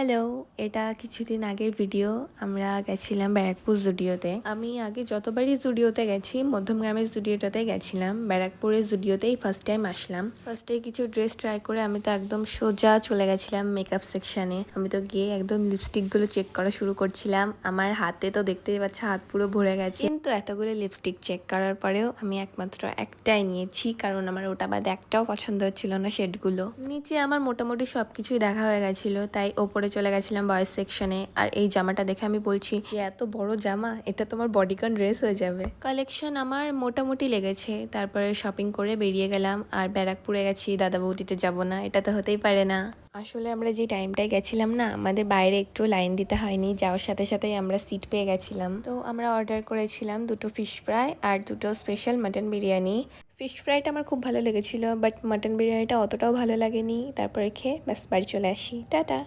Hello, এটা কিছুদিন আগের ভিডিও। আমরা গেছিলাম ব্যারাকপুর জুডিওতে। আমি আগে যতবারই জুডিওতে গেছি, মধ্যমগ্রামের জুডিওটাতে গেছিলাম। ব্যারাকপুরের জুডিওতেই ফার্স্ট টাইম আসলাম। ফার্স্টে কিছু ড্রেস ট্রাই করে আমি তো একদম সোজা চলে গেছিলাম মেকআপ সেকশনে। আমি তো গিয়ে একদম লিপস্টিকগুলো চেক করা শুরু করছিলাম। আমার হাতে তো দেখতেই পাচ্ছ হাত পুরো ভরে গেছে। কিন্তু এতগুলো লিপস্টিক চেক করার পরেও আমি একমাত্র একটাই নিয়েছি, কারণ আমার ওটা বাদে একটাও পছন্দ হচ্ছিল না শেডগুলো। নিচে আমার মোটামুটি সবকিছুই দেখা হয়ে গেছিল, তাই ওপরে চলে গেছিলাম বয়েজ সেকশনে। আর এই জামাটা দেখে আমি বলছি যে এত বড় জামা, এটা তোমার বডিকন ড্রেস হয়ে যাবে। কালেকশন আমার মোটামুটি লেগেছে। তারপরে শপিং করে বেরিয়ে গেলাম। আর ব্যারাকপুরে গেছি, দাদা বৌদিতে যাব না, এটা তো হতেই পারে না। আসলে আমরা যে টাইমটায় গেছিলাম না, আমাদের বাইরে একটু লাইন দিতে হয়নি, যাওয়ার সাথে সাথেই আমরা সিট পেয়ে গেছিলাম। তো আমরা অর্ডার করেছিলাম দুটো ফিশ ফ্রাই আর দুটো স্পেশাল মাটন বিরিয়ানি। ফিশ ফ্রাইটা আমার খুব ভালো লেগেছিল, বাট মাটন বিরিয়ানিটা অতটাও ভালো লাগেনি। তারপরে খেয়ে ব্যাস বাড়ি চলে আসি। টাটা।